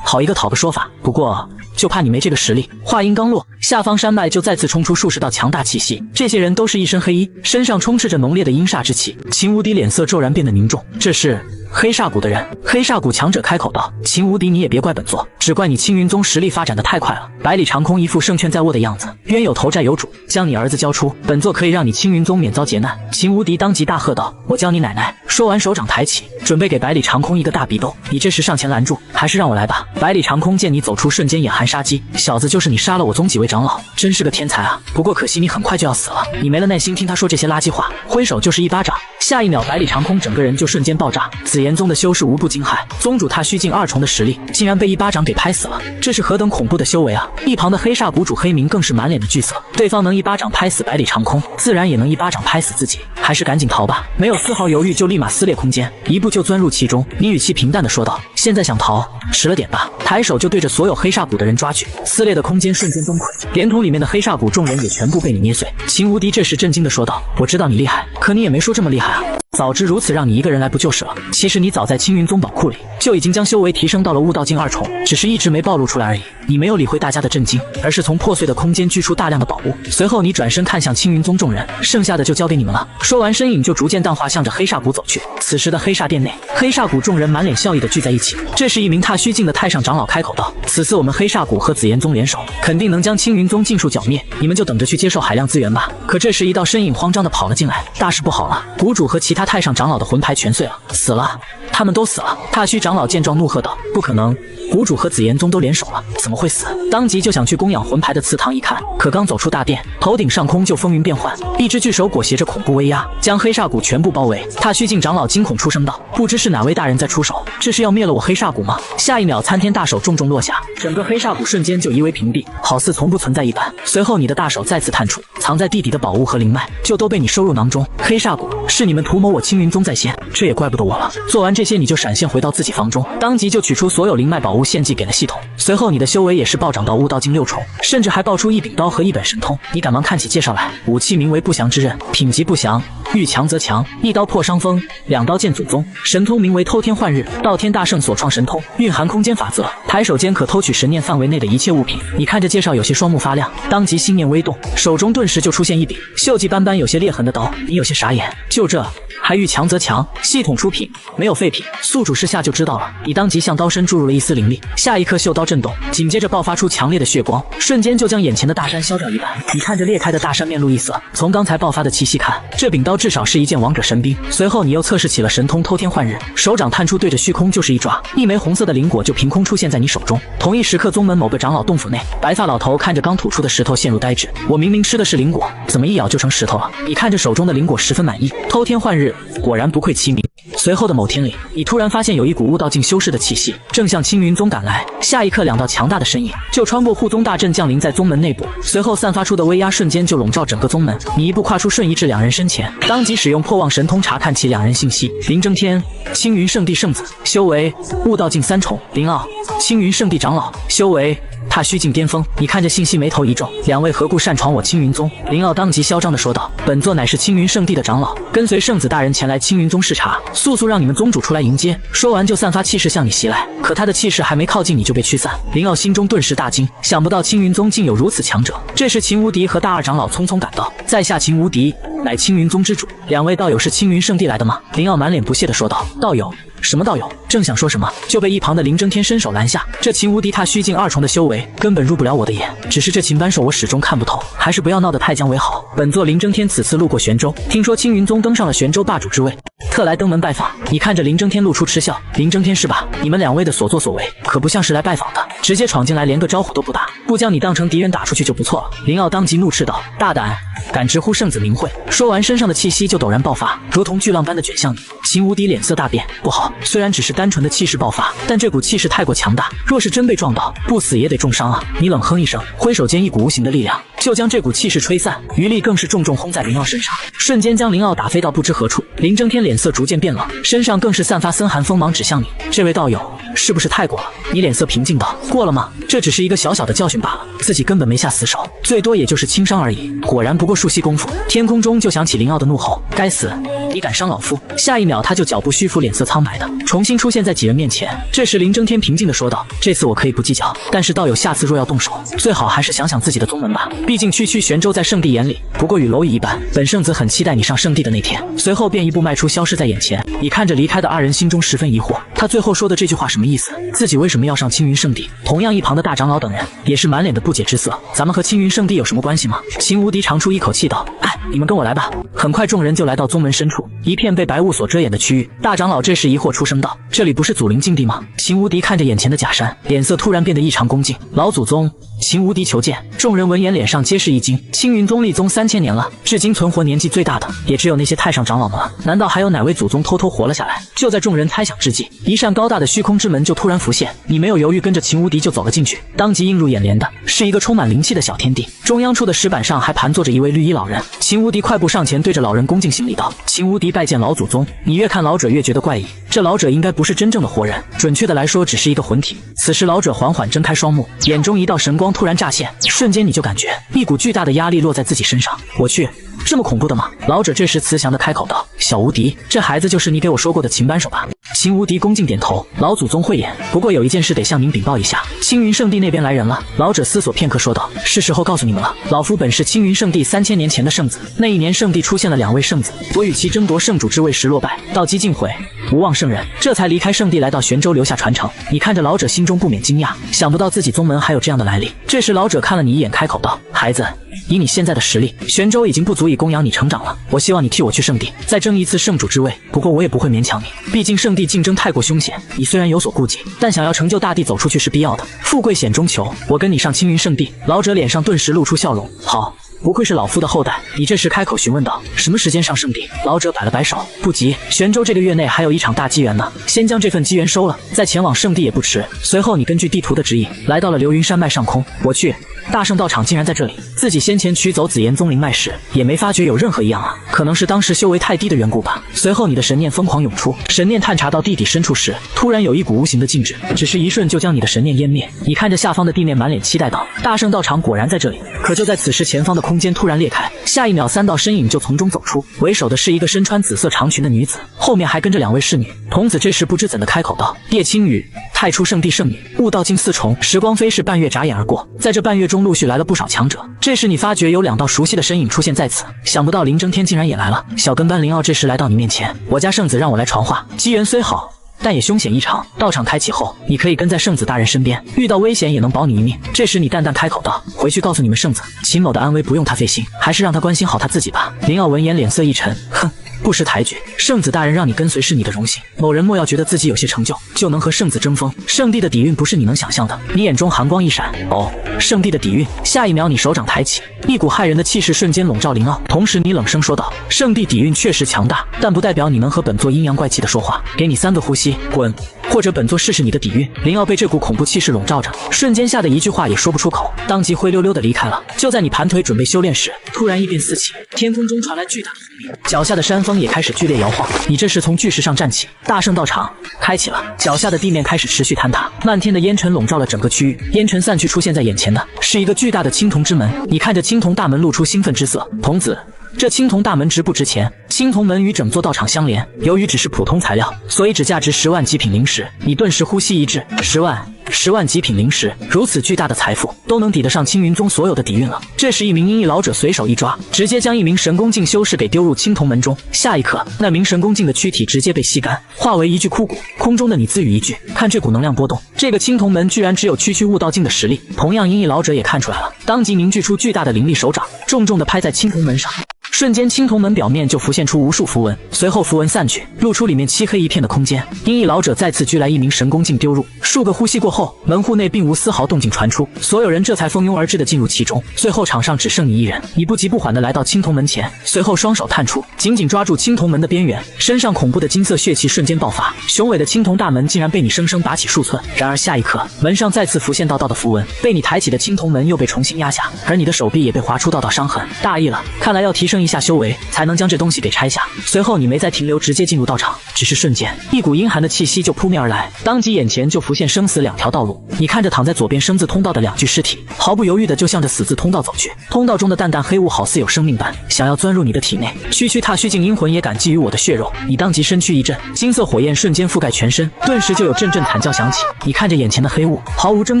好一个讨个说法，不过就怕你没这个实力。”话音刚落，下方山脉就再次冲出数十道强大气息，这些人都是一身黑衣，身上充斥着浓烈的阴煞之气。秦无敌脸色骤然变得凝重，这是黑煞谷的人。黑煞谷强者开口道：“秦无敌，你也别怪本座，只怪你青云宗实力发展的太快了。”百里长空一副胜券在握的样子，冤有头债有主，将你儿子交出，本座可以让你青云宗免遭劫难。秦无敌当即大喝道：“我教你奶奶！”说完手掌抬起，准备给百里长空一个大逼斗。你这时上前拦住，还是让我来吧。百里长空见你走出，瞬间眼含杀机：“小子，就是你杀了我宗几位长老，真是个天才啊！不过可惜你很快就要死了。”你没了耐心听他说这些垃圾话，挥手就是一巴掌。下一秒，百里长空整个人就瞬间爆炸。紫炎宗的修士无不惊骇，宗主踏虚境2重的实力，竟然被一巴掌给拍死了，这是何等恐怖的修为啊！一旁的黑煞谷主黑明更是满脸的惧色，对方能一巴掌拍死百里长空，自然也能一巴掌拍死自己，还是赶紧逃吧！没有丝毫犹豫，就立马撕裂空间，一步就钻入其中。你语气平淡的说道：“现在想逃，迟了点吧。”抬手就对着所有黑煞谷的人抓去，撕裂的空间瞬间崩溃，连同里面的黑煞谷众人也全部被你捏碎。秦无敌这时震惊的说道：“我知道你厉害，可你也没说这么厉害啊！早知如此，让你一个人来不就是了？其实你早在青云宗宝库里就已经将修为提升到了悟道境2重，只是一直没暴露出来而已。”你没有理会大家的震惊，而是从破碎的空间锯出大量的宝物。随后你转身看向青云宗众人，剩下的就交给你们了。说完，身影就逐渐淡化，向着黑煞谷走去。此时的黑煞殿内，黑煞谷众人满脸笑意的聚在一起。这时一名踏虚境的太上长老开口道：“此次我们黑煞谷和紫炎宗联手，肯定能将青云宗尽数剿灭，你们就等着去接受海量资源吧。”可这时一道身影慌张的跑了进来，大事不好了！谷主和其他太上长老的魂牌全碎了，死了，他们都死了。踏虚长老见状怒喝道：“不可能！谷主和紫炎宗都联手了，怎么会死？”当即就想去供养魂牌的祠堂一看，可刚走出大殿，头顶上空就风云变幻，一只巨手裹挟着恐怖威压，将黑煞谷全部包围。踏虚境长老惊恐出声道：“不知是哪位大人在出手？这是要灭了我黑煞谷吗？”下一秒，参天大手重重落下，整个黑煞谷瞬间就夷为平地，好似从不存在一般。随后，你的大手再次探出，藏在地底的宝物和灵脉就都被你收入囊中。黑煞谷，是你们图谋我青云宗在先，这也怪不得我了。做完这些，你就闪现回到自己房中，当即就取出所有灵脉宝物献祭给了系统。随后，你的修为也是暴涨到悟道境6重，甚至还爆出一柄刀和一本神通。你赶忙看起介绍来，武器名为不祥之刃，品级不祥，遇强则强，一刀破伤风，2刀见祖宗。神通名为偷天换日，道天大圣所创神通，蕴含空间法则，抬手间可偷取神念范围内的一切物品。你看着介绍有些双目发亮，当即心念微动，手中顿时就出现一柄锈迹斑斑、有些裂痕的刀。你有些傻眼，就就这，还遇强则强，系统出品，没有废品，宿主试下就知道了。你当即向刀身注入了一丝灵力，下一刻袖刀震动，紧接着爆发出强烈的血光，瞬间就将眼前的大山消掉一半。你看着裂开的大山，面露异色。从刚才爆发的气息看，这柄刀至少是一件王者神兵。随后你又测试起了神通偷天换日，手掌探出，对着虚空就是一抓，一枚红色的灵果就凭空出现在你手中。同一时刻，宗门某个长老洞府内，白发老头看着刚吐出的石头陷入呆滞。我明明吃的是灵果，怎么一咬就成石头了？你看着手中的灵果十分满意，偷天换日，果然不愧其名。随后的某天里，你突然发现有一股悟道境修士的气息正向青云宗赶来，下一刻两道强大的身影就穿过护宗大阵降临在宗门内部，随后散发出的威压瞬间就笼罩整个宗门。你一步跨出，瞬移至两人身前，当即使用破望神通查看其两人信息。林争天，青云圣地圣子，修为悟道境3重；林傲，青云圣地长老，修为踏虚境巅峰。你看着信息，眉头一皱，两位何故擅闯我青云宗？林傲当即嚣张地说道：“本座乃是青云圣地的长老，跟随圣子大人前来青云宗视察，速速让你们宗主出来迎接。”说完就散发气势向你袭来，可他的气势还没靠近你就被驱散。林傲心中顿时大惊，想不到青云宗竟有如此强者。这时秦无敌和大二长老匆匆赶到，在下秦无敌，乃青云宗之主，两位道友是青云圣地来的吗？林傲满脸不屑地说道：“道友？什么道友？”正想说什么，就被一旁的林争天伸手拦下。这秦无敌踏虚境2重的修为，根本入不了我的眼。只是这秦扳手我始终看不透，还是不要闹得太僵为好。本座林争天此次路过玄州，听说青云宗登上了玄州霸主之位，特来登门拜访。你看着林争天露出嗤笑，林争天是吧？你们两位的所作所为，可不像是来拜访的，直接闯进来连个招呼都不打，不将你当成敌人打出去就不错了。林傲当即怒斥道：“大胆，敢直呼圣子名讳！”说完，身上的气息就陡然爆发，如同巨浪般的卷向你。秦无敌脸色大变，不好，虽然只是单纯的气势爆发，但这股气势太过强大，若是真被撞到，不死也得重伤啊！你冷哼一声，挥手间一股无形的力量就将这股气势吹散，余力更是重重轰在林傲身上，瞬间将林傲打飞到不知何处。林争天脸色逐渐变冷，身上更是散发森寒锋芒指向你。这位道友，是不是太过了？你脸色平静道：“过了吗？这只是一个小小的教训罢了，自己根本没下死手，最多也就是轻伤而已。”果然不过数息功夫，天空中就响起林傲的怒吼：“该死！你敢伤老夫！”下一秒他就脚步虚浮，脸色苍白的重新出现在几人面前。这时林争天平静地说道：“这次我可以不计较，但是道友下次若要动手，最好还是想想自己的宗门吧。毕竟区区玄州在圣地眼里不过与蝼蚁一般。本圣子很期待你上圣地的那天。”随后便一步迈出，消失在眼前。你看着离开的二人，心中十分疑惑，他最后说的这句话什么意思？自己为什么要上青云圣地？同样一旁的大长老等人也是满脸的不解之色。咱们和青云圣地有什么关系吗？秦无敌长出一口气道：“哎，你们跟我来吧。”很快众人就来到宗门深处，一片被白雾所遮掩的区域。大长老这时疑惑出声道：“这里不是祖灵禁地吗？”秦无敌看着眼前的假山，脸色突然变得异常恭敬。老祖宗，秦无敌求见。众人闻言脸上皆是一惊，青云宗立宗3000年了，至今存活年纪最大的也只有那些太上长老们了，难道还有哪位祖宗偷偷活了下来？就在众人猜想之际，一扇高大的虚空之门就突然浮现，你没有犹豫，跟着秦无敌就走了进去。当即映入眼帘的是一个充满灵气的小天地，中央处的石板上还盘坐着一位绿衣老人。秦无敌快步上前，对着老人恭敬行礼道：“秦无敌拜见老祖宗。”你越看老者越觉得怪异，这老者应该不是真正的活人，准确的来说只是一个魂体。此时老者缓缓睁开双目，眼中一道神光突然乍现，瞬间你就感觉一股巨大的压力落在自己身上。我去，这么恐怖的吗？老者这时慈祥的开口道：“小无敌，这孩子就是你给我说过的秦扳手吧？”秦无敌恭敬点头：“老祖宗慧眼，不过有一件事得向您禀报一下，青云圣地那边来人了。”老者思索片刻说道：“是时候告诉你们了，老夫本是青云圣地3000年前的圣子，那一年圣地出现了2位圣子，我与其争夺圣主之位时落败，道基尽毁，无望圣人，这才离开圣地来到玄州留下传承。”你看着老者心中不免惊讶，想不到自己宗门还有这样的来历。这时老者看了你一眼，开口道：“孩子，以你现在的实力，玄州已经不足以供养你成长了，我希望你替我去圣地再争一次圣主之位，不过我也不会勉强你，毕竟圣地竞争太过凶险，你虽然有所顾忌，但想要成就大地走出去是必要的，富贵险中求，我跟你上青云圣地。”老者脸上顿时露出笑容：“好，不愧是老夫的后代。”你这时开口询问道：“什么时间上圣地？”老者摆了摆手：“不急，玄州这个月内还有一场大机缘呢，先将这份机缘收了，再前往圣地也不迟。”随后你根据地图的指引来到了流云山脉上空。我去，大圣道场竟然在这里！自己先前取走紫炎宗灵脉时，也没发觉有任何异样啊，可能是当时修为太低的缘故吧。随后你的神念疯狂涌出，神念探查到地底深处时，突然有一股无形的静止，只是一瞬就将你的神念湮灭。你看着下方的地面，满脸期待道：“大圣道场果然在这里。”可就在此时，前方的空间突然裂开，下一秒3道身影就从中走出，为首的是一个身穿紫色长裙的女子，后面还跟着2位侍女。童子这时不知怎的开口道：“叶青雨，太初圣地圣女，悟道境4重。”时光飞逝，半月眨眼而过，在这半月中陆续来了不少强者。这时你发觉有2道熟悉的身影出现在此，想不到林争天竟然然也来了。小跟班林奥这时来到你面前，我家圣子让我来传话，机缘虽好，但也凶险异常。道场开启后，你可以跟在圣子大人身边，遇到危险也能保你一命。这时你淡淡开口道：“回去告诉你们圣子，秦某的安危不用他费心，还是让他关心好他自己吧。”林奥闻言脸色一沉，哼。不识抬举，圣子大人让你跟随是你的荣幸。某人莫要觉得自己有些成就，就能和圣子争锋。圣地的底蕴不是你能想象的。你眼中寒光一闪，哦，圣地的底蕴。下一秒，你手掌抬起，一股骇人的气势瞬间笼罩林奥。同时，你冷声说道：“圣地底蕴确实强大，但不代表你能和本座阴阳怪气的说话。给你3个呼吸，滚！或者本座试试你的底蕴。”林奥被这股恐怖气势笼罩着，瞬间吓得一句话也说不出口，当即灰溜溜的离开了。就在你盘腿准备修炼时，突然异变四起，天空中传来巨大的轰鸣，脚下的山峰也开始剧烈摇晃。你这时从巨石上站起，大圣道场开启了，脚下的地面开始持续坍塌，漫天的烟尘笼罩了整个区域。烟尘散去，出现在眼前的是一个巨大的青铜之门。你看着青铜大门，露出兴奋之色。童子，这青铜大门值不值钱？青铜门与整座道场相连，由于只是普通材料，所以只价值10万极品灵石。你顿时呼吸一滞，10万极品灵石，如此巨大的财富都能抵得上青云宗所有的底蕴了。这时，一名阴翳老者随手一抓，直接将一名神功境修士给丢入青铜门中。下一刻，那名神功境的躯体直接被吸干，化为一具枯骨。空中的你自语一句：“看这股能量波动，这个青铜门居然只有区区悟道境的实力。”同样，阴翳老者也看出来了，当即凝聚出巨大的灵力手掌，重重的拍在青铜门上。瞬间，青铜门表面就浮现出无数符文，随后符文散去，露出里面漆黑一片的空间。阴翳老者再次拘来一名神功境丢入，数个呼吸过后，门户内并无丝毫动静传出，所有人这才蜂拥而至的进入其中。最后场上只剩你一人，你不急不缓的来到青铜门前，随后双手探出，紧紧抓住青铜门的边缘，身上恐怖的金色血气瞬间爆发，雄伟的青铜大门竟然被你生生拔起数寸。然而下一刻，门上再次浮现道道的符文，被你抬起的青铜门又被重新压下，而你的手臂也被划出道道伤痕。大意了，看来要提升一下修为，才能将这东西给拆下。随后你没再停留，直接进入道场，只是瞬间，一股阴寒的气息就扑面而来，当即眼前就浮现生死2条道路。你看着躺在左边生字通道的2具尸体，毫不犹豫的就向着死字通道走去。通道中的淡淡黑雾好似有生命般，想要钻入你的体内。区区踏虚境阴魂也敢觊觎我的血肉？你当即身躯一震，金色火焰瞬间覆盖全身，顿时就有阵阵惨叫响起。你看着眼前的黑雾，毫无征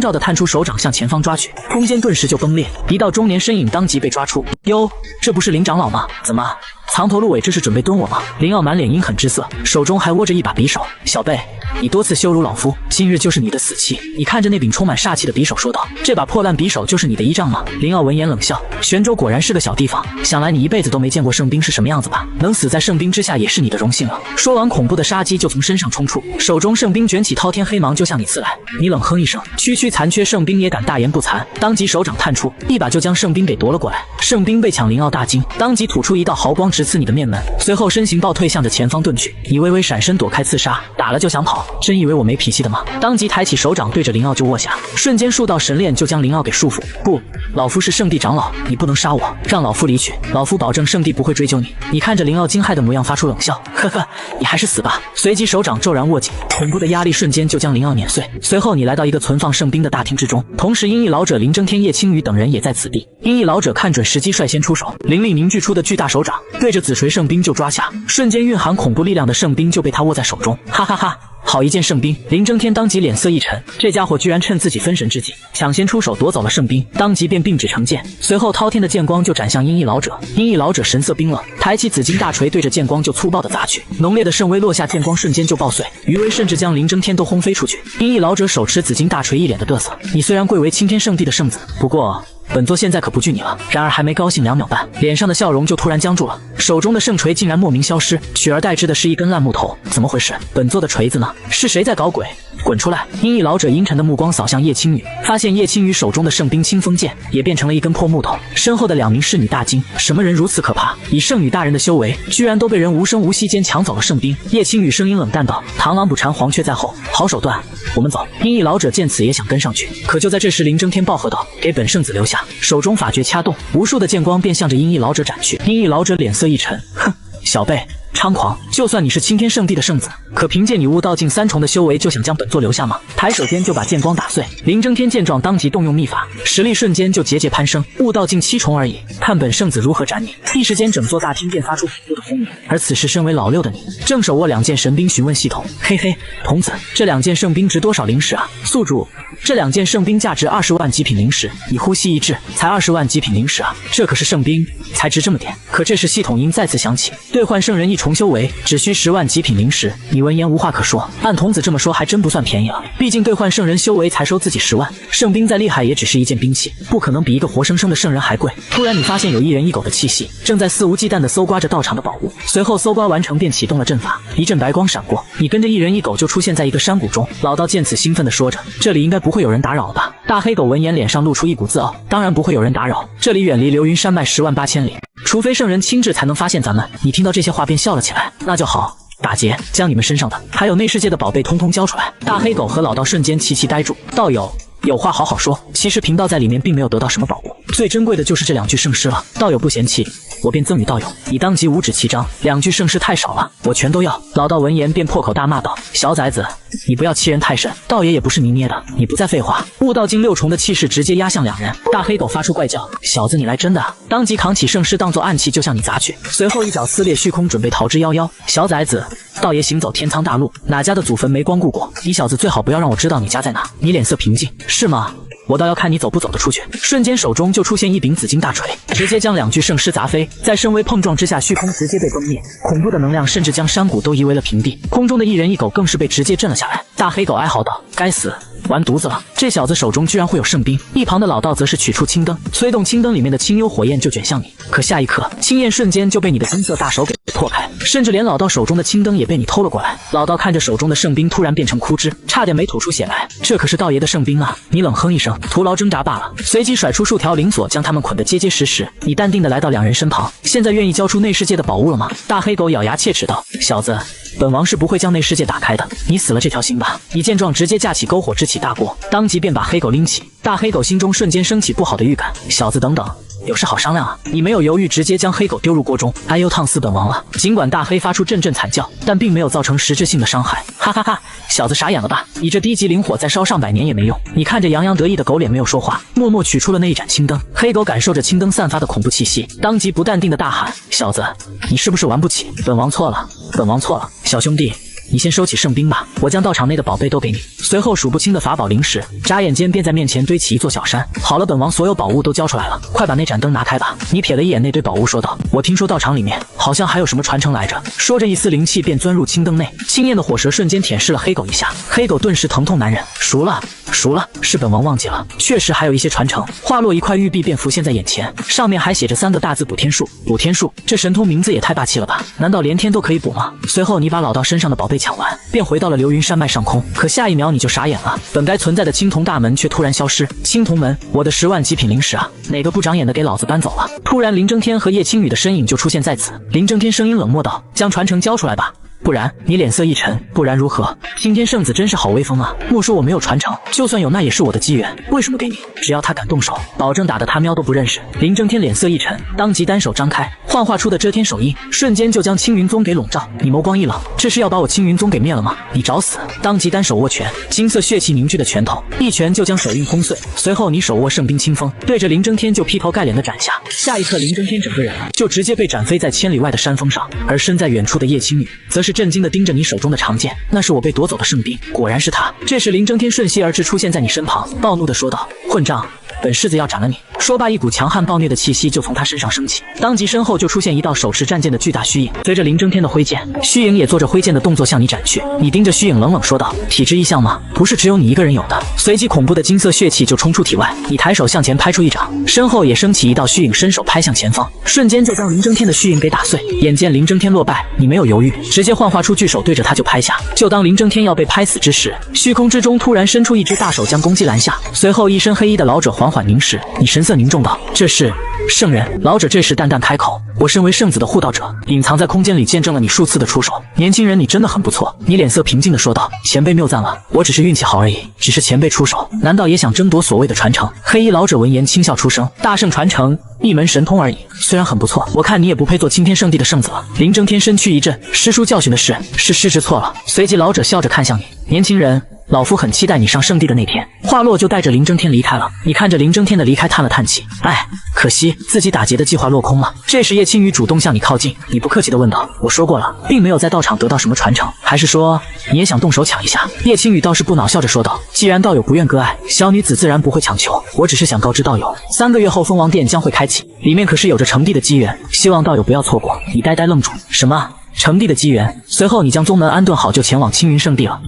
兆的探出手掌向前方抓去，空间顿时就崩裂，一道中年身影当即被抓出。哟，这不是林长老吗？怎么藏头露尾，这是准备蹲我吗？林奥满脸阴狠之色，手中还握着一把匕首。小辈，你多次羞辱老夫，今日就是你的死期。你看着那柄充满煞气的匕首说道：“这把破烂匕首就是你的依仗吗？”林奥闻言冷笑：“玄州果然是个小地方，想来你一辈子都没见过圣兵是什么样子吧？能死在圣兵之下也是你的荣幸了。”说完，恐怖的杀机就从身上冲出，手中圣兵卷起滔天黑芒就向你刺来。你冷哼一声，区区残缺圣兵也敢大言不惭，当即手掌探出，一把就将圣兵给夺了过来。圣兵被抢，林奥大惊，当即吐出一道豪光直刺你的面门，随后身形暴退，向着前方遁去。你微微闪身躲开刺杀，打了就想跑，真以为我没脾气的吗？当即抬起手掌对着林奥就握下，瞬间数道神链就将林奥给束缚。不，老夫是圣地长老，你不能杀我，让老夫离去，老夫保证圣地不会追究你。你看着林奥惊骇的模样发出冷笑，呵呵，你还是死吧。随即手掌骤然握紧，恐怖的压力瞬间就将林奥碾碎。随后你来到一个存放圣兵的大厅之中，同时阴翳老者林征天、叶青羽等人也在此地。阴翳老者看准时机率先出手，灵力凝聚出的巨大手掌对着紫锤圣兵就抓下，瞬间蕴含恐怖力量的圣兵就被他握在手中。哈哈哈，好一件圣兵！林征天当即脸色一沉，这家伙居然趁自己分神之际抢先出手夺走了圣兵，当即便并指成剑，随后滔天的剑光就斩向阴翳老者。阴翳老者神色冰冷，抬起紫金大锤对着剑光就粗暴的砸去，浓烈的圣威落下，剑光瞬间就爆碎，余威甚至将林征天都轰飞出去。阴翳老者手持紫金大锤，一脸的嘚瑟：“你虽然贵为青天圣地的圣子，不过本座现在可不惧你了。”然而还没高兴2秒半，脸上的笑容就突然僵住了，手中的圣锤竟然莫名消失，取而代之的是一根烂木头。怎么回事？本座的锤子呢？是谁在搞鬼？滚出来！阴翳老者阴沉的目光扫向叶青羽，发现叶青羽手中的圣兵清风剑也变成了一根破木头。身后的2名侍女大惊，什么人如此可怕？以圣女大人的修为，居然都被人无声无息间抢走了圣兵。叶青羽声音冷淡道：“螳螂捕蝉，黄雀在后，好手段，我们走。”阴翳老者见此也想跟上去，可就在这时，林征天暴喝道：“给本圣子留下！”手中法诀掐动，无数的剑光便向着阴翳老者斩去。阴翳老者脸色一沉，哼，小辈猖狂！就算你是青天圣地的圣子，可凭借你悟道境3重的修为，就想将本座留下吗？抬手间就把剑光打碎。林征天见状，当即动用秘法，实力瞬间就节节攀升，悟道境7重而已，看本圣子如何斩你！一时间，整座大厅便发出恐怖的轰鸣。而此时，身为老6的你，正手握2件神兵，询问系统：“嘿嘿，童子，这2件圣兵值多少灵石啊？”宿主：这2件圣兵价值20万极品灵石。你呼吸一滞，才20万极品灵石啊！这可是圣兵，才值这么点。可这时系统音再次响起，兑换圣人一重修为只需10万极品灵石。你闻言无话可说，按童子这么说还真不算便宜了，毕竟兑换圣人修为才收自己10万，圣兵再厉害也只是一件兵器，不可能比一个活生生的圣人还贵。突然你发现有一人一狗的气息正在肆无忌惮地搜刮着道场的宝物，随后搜刮完成便启动了阵法，一阵白光闪过，你跟着一人一狗就出现在一个山谷中。老道见此兴奋地说着，这里应该不会有人打扰了吧？大黑狗闻言脸上露出一股自傲，当然不会有人打扰，这里远离流云山脉108000里，除非圣人亲至才能发现咱们。你听到这些话便笑了起来，那就好，打劫，将你们身上的还有内世界的宝贝通通交出来。大黑狗和老道瞬间齐齐呆住，道友有话好好说。其实贫道在里面并没有得到什么宝物，最珍贵的就是这2具圣尸了。道友不嫌弃，我便赠与道友。你当即五指齐张，2具圣尸太少了，我全都要。老道闻言便破口大骂道：小崽子，你不要欺人太甚，道爷也不是泥捏的。你不再废话，悟道经6重的气势直接压向2人。大黑狗发出怪叫，小子你来真的啊！当即扛起圣尸当作暗器就向你砸去，随后一爪撕裂虚空准备逃之夭夭。小崽子，道爷行走天苍大陆，哪家的祖坟没光顾过？你小子最好不要让我知道你家在哪。你脸色平静是吗？我倒要看你走不走得出去。瞬间手中就出现一柄紫金大锤，直接将2具圣尸砸飞，在深微碰撞之下，虚空直接被崩灭，恐怖的能量甚至将山谷都夷为了平地，空中的一人一狗更是被直接震了下来。大黑狗哀嚎道：该死，完犊子了，这小子手中居然会有圣兵。一旁的老道则是取出青灯，催动青灯里面的清幽火焰就卷向你，可下一刻青焰瞬间就被你的金色大手给破开，甚至连老道手中的青灯也被你偷了过来。老道看着手中的圣兵突然变成枯枝，差点没吐出血来，这可是道爷的圣兵啊！你冷哼一声，徒劳挣扎罢了，随即甩出数条灵锁将他们捆得结结实实。你淡定地来到2人身旁，现在愿意交出内世界的宝物了吗？大黑狗咬牙切齿道：小子，本王是不会将内世界打开的，你死了这条心吧。你见状直接架起篝火支起大锅，当即便把黑狗拎起。大黑狗心中瞬间升起不好的预感，小子等等，有事好商量啊！你没有犹豫，直接将黑狗丢入锅中。哎呦，烫死本王了！尽管大黑发出阵阵惨叫，但并没有造成实质性的伤害。哈哈哈，小子傻眼了吧？你这低级灵火再烧上百年也没用。你看着洋洋得意的狗脸没有说话，默默取出了那一盏青灯。黑狗感受着青灯散发的恐怖气息，当即不淡定的大喊：小子，你是不是玩不起？本王错了，本王错了。小兄弟，你先收起圣兵吧，我将道场内的宝贝都给你。随后数不清的法宝灵石，眨眼间便在面前堆起一座小山。好了，本王所有宝物都交出来了，快把那盏灯拿开吧。你瞥了一眼那堆宝物，说道：我听说道场里面好像还有什么传承来着。说着一丝灵气便钻入青灯内，青焰的火舌瞬间舔舐了黑狗一下，黑狗顿时疼痛难忍。熟了，熟了，是本王忘记了，确实还有一些传承。话落，一块玉璧便浮现在眼前，上面还写着3个大字：补天术。补天术，这神通名字也太霸气了吧？难道连天都可以补吗？随后你把老道身上的宝贝抢完，便回到了流云山脉上空。可下一秒你就傻眼了，本该存在的青铜大门却突然消失。青铜门，我的10万极品灵石啊，哪个不长眼的给老子搬走了？突然林争天和叶青雨的身影就出现在此。林争天声音冷漠道：将传承交出来吧，不然。你脸色一沉，不然如何？青天圣子真是好威风啊！莫说我没有传承，就算有那也是我的机缘，为什么给你？只要他敢动手，保证打得他喵都不认识。林争天脸色一沉，当即单手张开，幻化出的遮天手印瞬间就将青云宗给笼罩。你眸光一冷，这是要把我青云宗给灭了吗？你找死！当即单手握拳，金色血气凝聚的拳头一拳就将手印轰碎。随后你手握圣兵清风，对着林争天就劈头盖脸的斩下。下一刻林争天整个人就直接被斩飞在千里外的山峰上，而身在远处的叶青雨则是震惊的盯着你手中的长剑，那是我被夺走的圣兵，果然是他。这时林争天瞬息而至，出现在你身旁，暴怒地说道：混账，本世子要斩了你！说罢，一股强悍暴虐的气息就从他身上升起，当即身后就出现一道手持战剑的巨大虚影，随着林争天的挥剑，虚影也做着挥剑的动作向你斩去。你盯着虚影冷冷说道：体质异象吗？不是只有你一个人有的。随即恐怖的金色血气就冲出体外，你抬手向前拍出一掌，身后也升起一道虚影，伸手拍向前方，瞬间就将林争天的虚影给打碎。眼见林争天落败，你没有犹豫，直接幻化出巨手对着他就拍下。就当林争天要被拍死之时，虚空之中突然伸出一只大手将攻击拦下，随后一身黑衣的老者缓缓凝视你，神色凝重道：这是圣人。老者这时淡淡开口：我身为圣子的护道者，隐藏在空间里见证了你数次的出手，年轻人你真的很不错。你脸色平静地说道：前辈谬赞了，我只是运气好而已，只是前辈出手，难道也想争夺所谓的传承？黑衣老者闻言轻笑出声：大圣传承一门神通而已，虽然很不错，我看你也不配做青天圣地的圣子了。林争天身躯一震，师叔教训的是师侄错了。随即老者笑着看向你，年轻人，老夫很期待你上圣地的那天。话落就带着林争天离开了。你看着林争天的离开，叹了叹气，哎，可惜自己打劫的计划落空了。这时叶青雨主动向你靠近，你不客气地问道：“我说过了，并没有在道场得到什么传承，还是说你也想动手抢一下？”叶青雨倒是不恼，笑着说道：“既然道友不愿割爱，小女子自然不会强求。我只是想告知道友，3个月后蜂王殿将会开启，里面可是有着成帝的机缘，希望道友不要错过。”你呆呆愣住，什么？成帝的机缘？随后你将宗门安顿好，就前往青云圣地了。